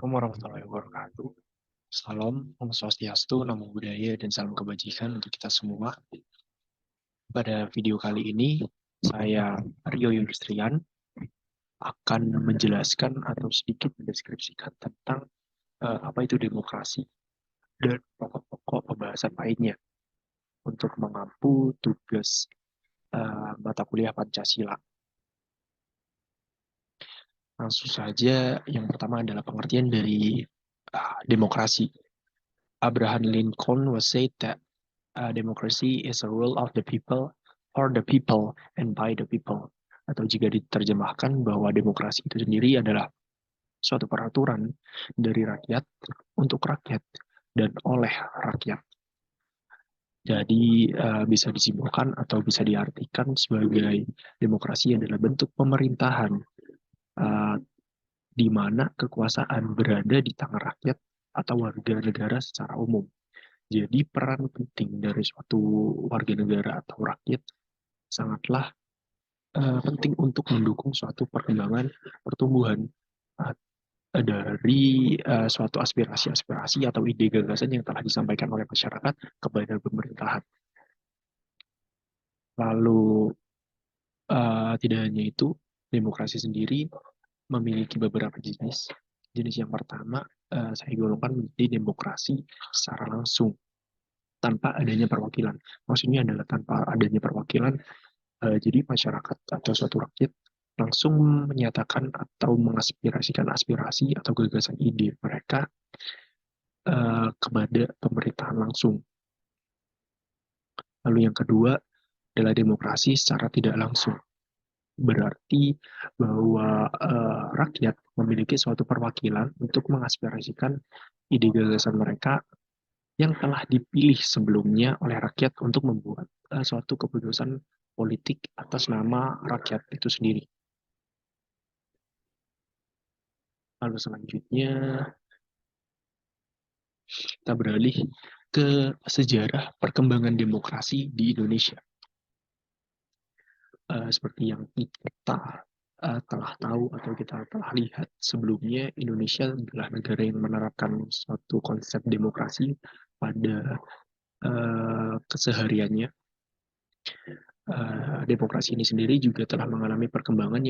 Assalamualaikum warahmatullahi wabarakatuh. Salam, Om Swastiastu, Namo Buddhaya, dan salam kebajikan untuk kita semua. Pada video kali ini, saya Rio Yundustrian akan menjelaskan atau sedikit mendeskripsikan tentang apa itu demokrasi dan pokok-pokok pembahasan lainnya untuk mengampu tugas mata kuliah Pancasila. Langsung saja, yang pertama adalah pengertian dari demokrasi. Abraham Lincoln was said that democracy is a rule of the people, for the people, and by the people. Atau jika diterjemahkan bahwa demokrasi itu sendiri adalah suatu peraturan dari rakyat, untuk rakyat, dan oleh rakyat. Jadi bisa disimpulkan atau bisa diartikan sebagai demokrasi adalah bentuk pemerintahan di mana kekuasaan berada di tangan rakyat atau warga negara secara umum. Jadi peran penting dari suatu warga negara atau rakyat sangatlah penting untuk mendukung suatu perkembangan pertumbuhan dari suatu aspirasi-aspirasi atau ide gagasan yang telah disampaikan oleh masyarakat kepada pemerintahan. Lalu tidak hanya itu, demokrasi sendiri memiliki beberapa jenis. Jenis yang pertama saya golongkan menjadi demokrasi secara langsung tanpa adanya perwakilan. Maksudnya adalah tanpa adanya perwakilan. Jadi masyarakat atau suatu rakyat langsung menyatakan atau mengaspirasikan aspirasi atau gagasan ide mereka kepada pemerintahan langsung. Lalu yang kedua adalah demokrasi secara tidak langsung. Berarti bahwa rakyat memiliki suatu perwakilan untuk mengaspirasikan ide gagasan mereka yang telah dipilih sebelumnya oleh rakyat untuk membuat suatu keputusan politik atas nama rakyat itu sendiri. Lalu selanjutnya kita beralih ke sejarah perkembangan demokrasi di Indonesia. Seperti yang kita telah tahu atau kita telah lihat sebelumnya, Indonesia adalah negara yang menerapkan suatu konsep demokrasi pada kesehariannya. Demokrasi ini sendiri juga telah mengalami perkembangan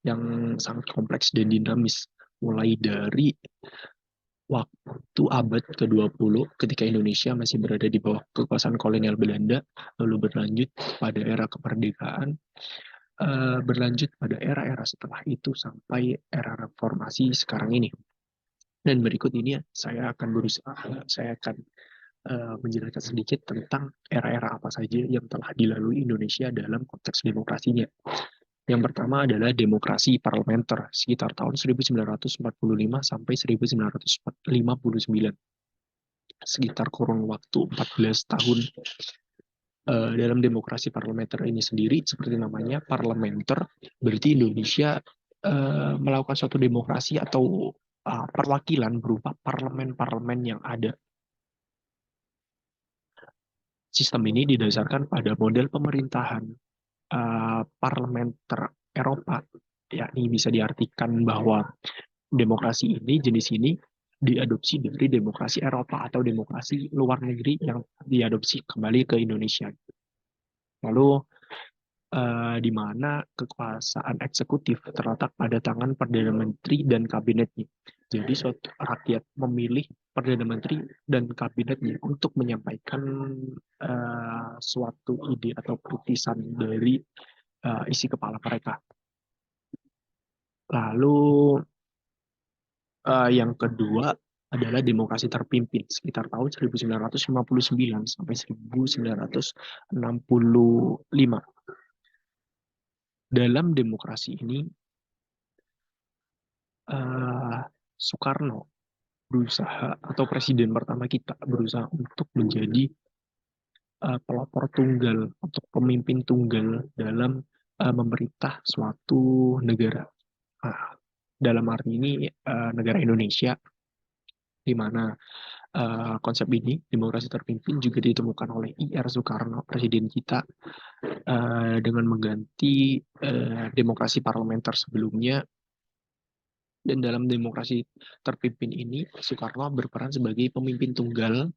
yang sangat kompleks dan dinamis, mulai dari waktu abad ke-20 ketika Indonesia masih berada di bawah kekuasaan kolonial Belanda, lalu berlanjut pada era kemerdekaan, berlanjut pada era-era setelah itu sampai era reformasi sekarang ini. Dan berikut ini saya akan menjelaskan sedikit tentang era-era apa saja yang telah dilalui Indonesia dalam konteks demokrasinya. Yang pertama adalah demokrasi parlementer sekitar tahun 1945 sampai 1959. Sekitar kurun waktu 14 tahun. Dalam demokrasi parlementer ini sendiri, seperti namanya parlementer, berarti Indonesia melakukan suatu demokrasi atau perwakilan berupa parlemen-parlemen yang ada. Sistem ini didasarkan pada model pemerintahan parlementer Eropa, yakni bisa diartikan bahwa demokrasi ini, jenis ini, diadopsi dari demokrasi Eropa atau demokrasi luar negeri yang diadopsi kembali ke Indonesia. Lalu di mana kekuasaan eksekutif terletak pada tangan Perdana Menteri dan kabinetnya. Jadi suatu rakyat memilih Perdana Menteri dan kabinetnya untuk menyampaikan suatu ide atau kritisan dari isi kepala mereka. Lalu yang kedua adalah demokrasi terpimpin sekitar tahun 1959 sampai 1965. Dalam demokrasi ini, Soekarno berusaha, atau presiden pertama kita berusaha untuk menjadi pelopor tunggal, untuk pemimpin tunggal dalam memerintah suatu negara. Dalam arti ini negara Indonesia, di mana konsep ini, demokrasi terpimpin, juga ditemukan oleh I.R. Soekarno, presiden kita, dengan mengganti demokrasi parlementer sebelumnya Dan dalam demokrasi terpimpin ini, Soekarno berperan sebagai pemimpin tunggal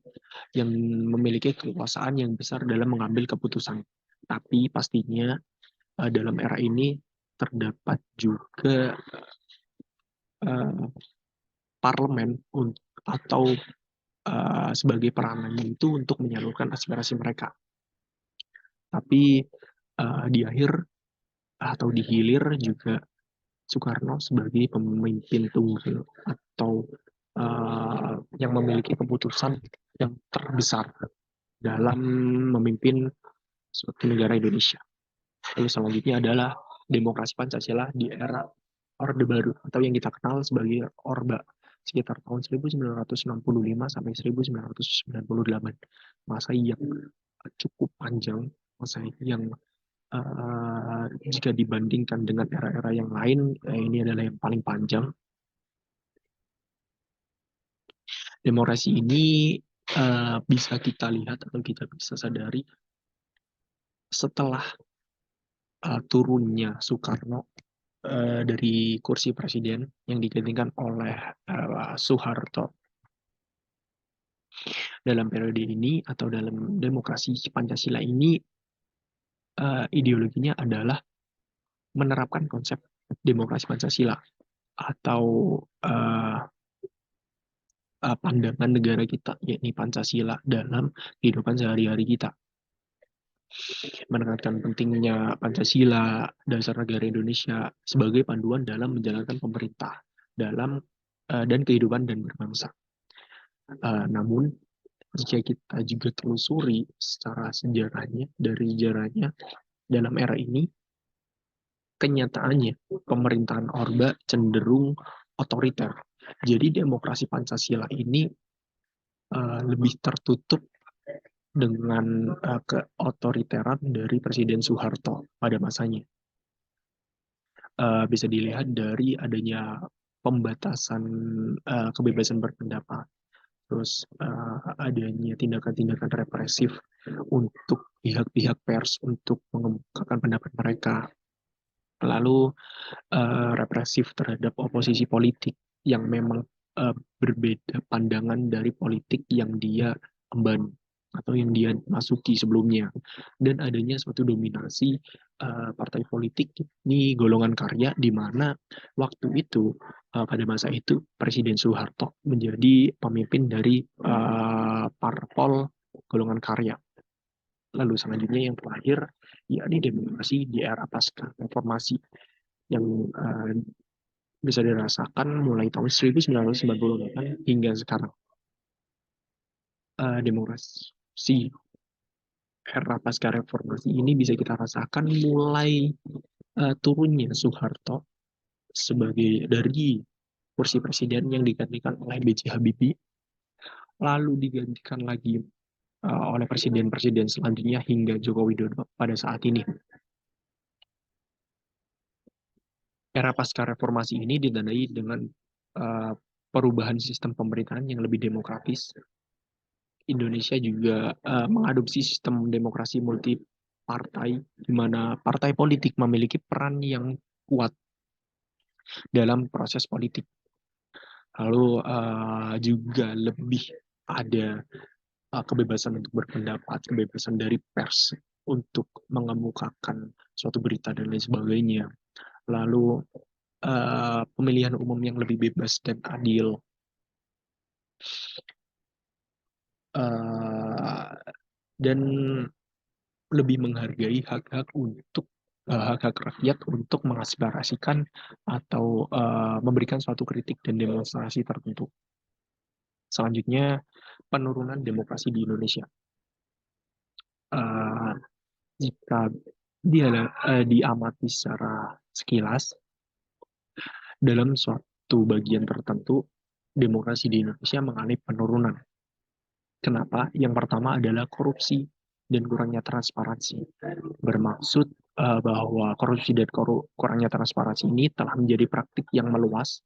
yang memiliki kekuasaan yang besar dalam mengambil keputusan. Tapi pastinya dalam era ini terdapat juga uh, parlemen atau sebagai peranannya itu untuk menyalurkan aspirasi mereka. Tapi di akhir atau di hilir juga Soekarno sebagai pemimpin tunggal atau yang memiliki keputusan yang terbesar dalam memimpin suatu negara Indonesia. Lalu selanjutnya adalah demokrasi Pancasila di era Orde Baru atau yang kita kenal sebagai Orba sekitar tahun 1965 sampai 1998. Masa yang cukup panjang, masa yang jika dibandingkan dengan era-era yang lain, ini adalah yang paling panjang. Demokrasi ini bisa kita lihat atau kita bisa sadari setelah turunnya Soekarno dari kursi presiden yang digantikan oleh Soeharto. Dalam periode ini atau dalam demokrasi Pancasila ini, ideologinya adalah menerapkan konsep demokrasi Pancasila atau pandangan negara kita, yakni Pancasila dalam kehidupan sehari-hari kita. Menekankan pentingnya Pancasila, dasar negara Indonesia, sebagai panduan dalam menjalankan pemerintah dalam dan kehidupan dan berbangsa. Namun, jika kita juga telusuri secara sejarahnya, dari sejarahnya dalam era ini, kenyataannya pemerintahan Orba cenderung otoriter. Jadi demokrasi Pancasila ini lebih tertutup dengan keotoriteran dari Presiden Soeharto pada masanya. Bisa dilihat dari adanya pembatasan kebebasan berpendapat, terus adanya tindakan-tindakan represif untuk pihak-pihak pers untuk mengemukakan pendapat mereka, lalu represif terhadap oposisi politik yang memang berbeda pandangan dari politik yang dia emban atau yang dia masuki sebelumnya, dan adanya suatu dominasi partai politik ini golongan karya, di mana waktu itu pada masa itu Presiden Soeharto menjadi pemimpin dari parpol golongan karya. Lalu selanjutnya yang terakhir, yakni demokrasi di era pasca reformasi yang bisa dirasakan mulai tahun 1998 hingga sekarang. Demokrasi era pasca reformasi ini bisa kita rasakan mulai turunnya Soeharto sebagai dari kursi presiden yang digantikan oleh B.J. Habibie, lalu digantikan lagi oleh presiden-presiden selanjutnya hingga Joko Widodo pada saat ini. Era pasca reformasi ini ditandai dengan perubahan sistem pemerintahan yang lebih demokratis. Indonesia juga mengadopsi sistem demokrasi multi partai, di mana partai politik memiliki peran yang kuat dalam proses politik. Lalu juga lebih ada kebebasan untuk berpendapat, kebebasan dari pers untuk mengemukakan suatu berita dan lain sebagainya. Lalu pemilihan umum yang lebih bebas dan adil. Dan lebih menghargai hak-hak rakyat untuk mengaspirasikan atau memberikan suatu kritik dan demonstrasi tertentu. Selanjutnya, penurunan demokrasi di Indonesia. Jika diamati secara sekilas, dalam suatu bagian tertentu, demokrasi di Indonesia mengalami penurunan. Kenapa? Yang pertama adalah korupsi dan kurangnya transparansi. Bermaksud bahwa korupsi dan kurangnya transparansi ini telah menjadi praktik yang meluas,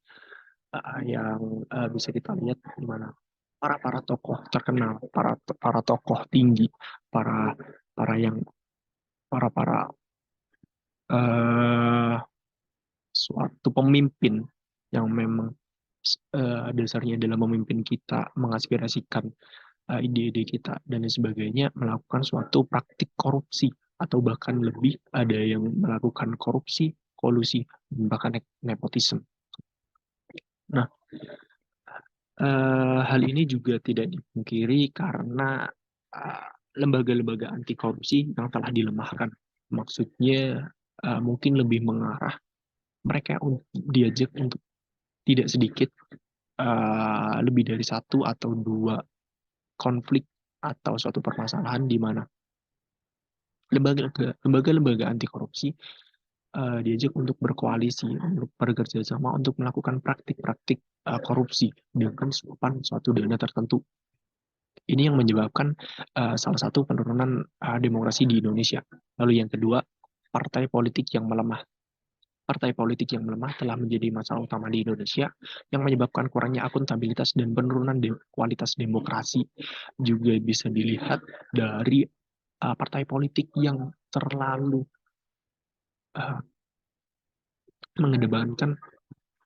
yang bisa kita lihat di mana para tokoh terkenal, para tokoh tinggi, para para yang para uh, suatu pemimpin yang memang dasarnya adalah memimpin kita, mengaspirasikan ide-ide kita, dan lain sebagainya, melakukan suatu praktik korupsi, atau bahkan lebih ada yang melakukan korupsi, kolusi, bahkan nepotisme. Nah, hal ini juga tidak dipungkiri karena lembaga-lembaga anti korupsi yang telah dilemahkan. Maksudnya mungkin lebih mengarah mereka diajak untuk tidak sedikit lebih dari satu atau dua konflik atau suatu permasalahan di mana lembaga-lembaga anti korupsi diajak untuk berkoalisi, untuk bekerja sama, untuk melakukan praktik-praktik korupsi dengan suapan suatu dana tertentu. Ini yang menyebabkan salah satu penurunan demokrasi di Indonesia. Lalu yang kedua, partai politik yang melemah. Partai politik yang melemah telah menjadi masalah utama di Indonesia yang menyebabkan kurangnya akuntabilitas dan penurunan kualitas demokrasi. Juga bisa dilihat dari partai politik yang terlalu uh, mengedepankan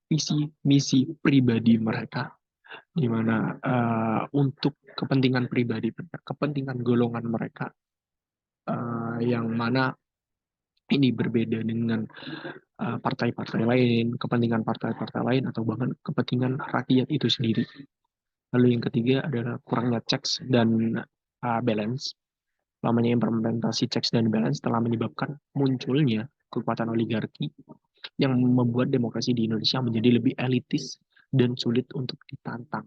visi misi pribadi mereka, di mana untuk kepentingan pribadi, kepentingan golongan mereka, yang mana ini berbeda dengan partai-partai lain, kepentingan partai-partai lain, atau bahkan kepentingan rakyat itu sendiri. Lalu yang ketiga adalah kurangnya checks dan balance. Lamanya implementasi checks dan balance telah menyebabkan munculnya kekuatan oligarki yang membuat demokrasi di Indonesia menjadi lebih elitis dan sulit untuk ditantang.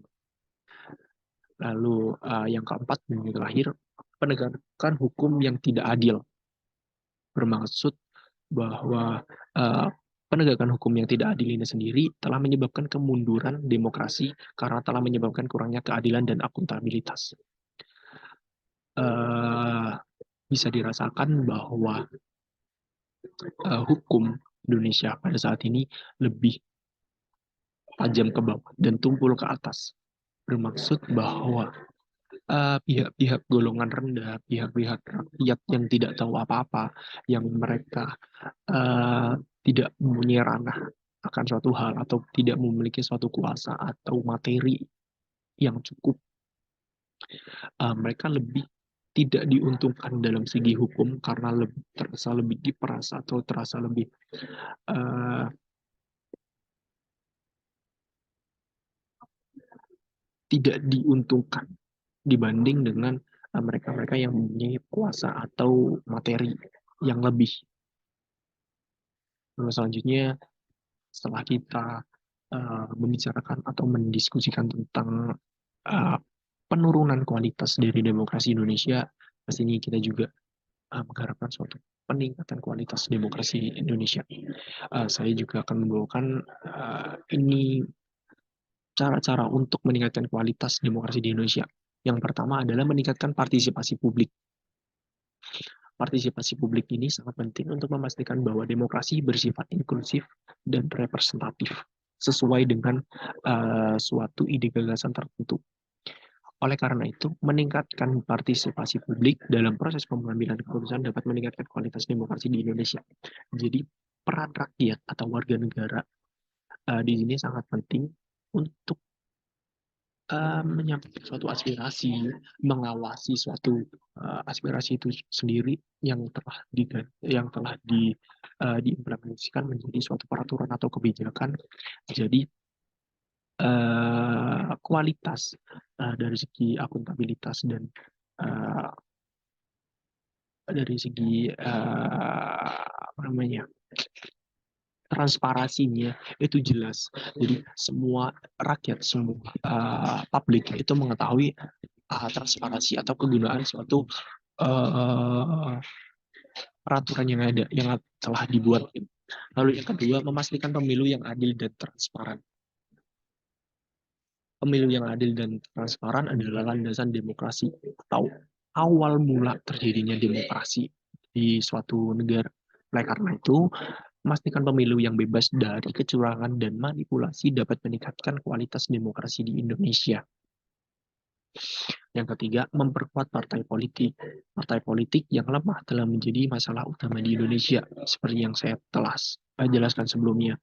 Lalu yang keempat dan yang terakhir, penegakan hukum yang tidak adil. Bermaksud bahwa penegakan hukum yang tidak adil ini sendiri telah menyebabkan kemunduran demokrasi karena telah menyebabkan kurangnya keadilan dan akuntabilitas. Bisa dirasakan bahwa hukum Indonesia pada saat ini lebih tajam ke bawah dan tumpul ke atas. Bermaksud bahwa pihak-pihak golongan rendah, pihak-pihak rakyat yang tidak tahu apa-apa, yang mereka tidak mempunyai ranah akan suatu hal atau tidak memiliki suatu kuasa atau materi yang cukup, mereka lebih tidak diuntungkan dalam segi hukum karena terasa lebih diperas atau terasa lebih uh, tidak diuntungkan dibanding dengan mereka-mereka yang mempunyai kuasa atau materi yang lebih. Lalu selanjutnya, setelah kita membicarakan atau mendiskusikan tentang uh, penurunan kualitas dari demokrasi Indonesia, pastinya kita juga mengharapkan suatu peningkatan kualitas demokrasi Indonesia. Saya juga akan membawakan ini cara-cara untuk meningkatkan kualitas demokrasi di Indonesia. Yang pertama adalah meningkatkan partisipasi publik. Partisipasi publik ini sangat penting untuk memastikan bahwa demokrasi bersifat inklusif dan representatif sesuai dengan suatu ide gagasan tertentu. Oleh karena itu, meningkatkan partisipasi publik dalam proses pengambilan keputusan dapat meningkatkan kualitas demokrasi di Indonesia. Jadi, peran rakyat atau warga negara di sini sangat penting untuk menyampaikan suatu aspirasi, mengawasi suatu aspirasi itu sendiri yang telah diimplementasikan menjadi suatu peraturan atau kebijakan. Jadi kualitas dari segi akuntabilitas dan uh, dari segi apa namanya, transparansinya itu jelas. Jadi semua rakyat, semua publik itu mengetahui transparansi atau kegunaan suatu peraturan yang ada, yang telah dibuat. Lalu yang kedua, memastikan pemilu yang adil dan transparan. Pemilu yang adil dan transparan adalah landasan demokrasi atau awal mula terjadinya demokrasi di suatu negara. Oleh karena itu, memastikan pemilu yang bebas dari kecurangan dan manipulasi dapat meningkatkan kualitas demokrasi di Indonesia. Yang ketiga, memperkuat partai politik. Partai politik yang lemah telah menjadi masalah utama di Indonesia, seperti yang saya telah jelaskan sebelumnya,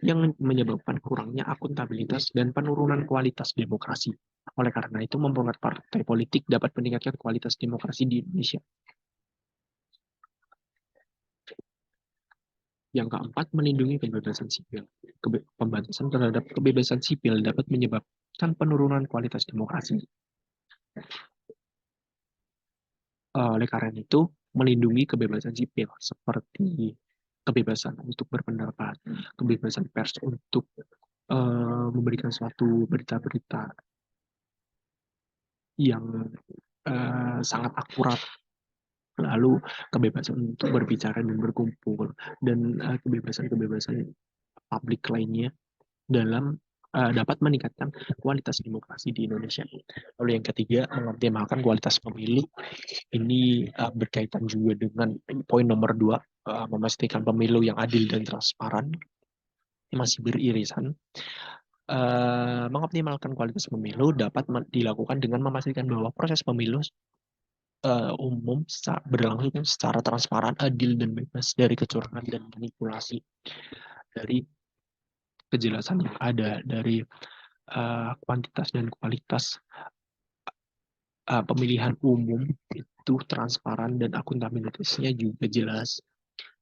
yang menyebabkan kurangnya akuntabilitas dan penurunan kualitas demokrasi. Oleh karena itu, memperkuat partai politik dapat meningkatkan kualitas demokrasi di Indonesia. Yang keempat, melindungi kebebasan sipil. Pembatasan terhadap kebebasan sipil dapat menyebabkan penurunan kualitas demokrasi. Oleh karena itu, melindungi kebebasan sipil seperti kebebasan untuk berpendapat, kebebasan pers untuk memberikan suatu berita-berita yang sangat akurat, lalu kebebasan untuk berbicara dan berkumpul, dan kebebasan-kebebasan publik lainnya dalam dapat meningkatkan kualitas demokrasi di Indonesia. Lalu yang ketiga, mengoptimalkan kualitas pemilu. Ini berkaitan juga dengan poin nomor 2, memastikan pemilu yang adil dan transparan, masih beririsan. Mengoptimalkan kualitas pemilu dapat dilakukan dengan memastikan bahwa proses pemilu umum berlangsung secara transparan, adil, dan bebas dari kecurangan dan manipulasi. Dari kejelasan yang ada, dari kuantitas dan kualitas pemilihan umum itu transparan dan akuntabilitasnya juga jelas.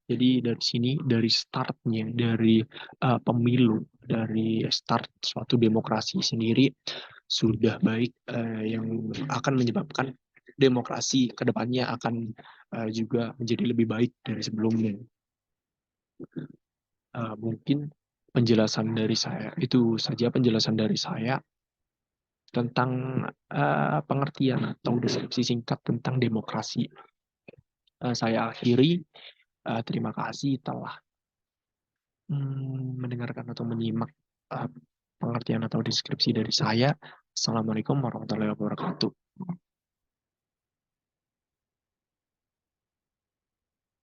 Jadi dari sini, dari startnya, dari pemilu, dari start suatu demokrasi sendiri sudah baik, yang akan menyebabkan demokrasi kedepannya akan juga menjadi lebih baik dari sebelumnya. Mungkin penjelasan dari saya itu saja, penjelasan dari saya tentang pengertian atau deskripsi singkat tentang demokrasi. Saya akhiri. Terima kasih telah mendengarkan atau menyimak pengertian atau deskripsi dari saya. Assalamualaikum warahmatullahi wabarakatuh.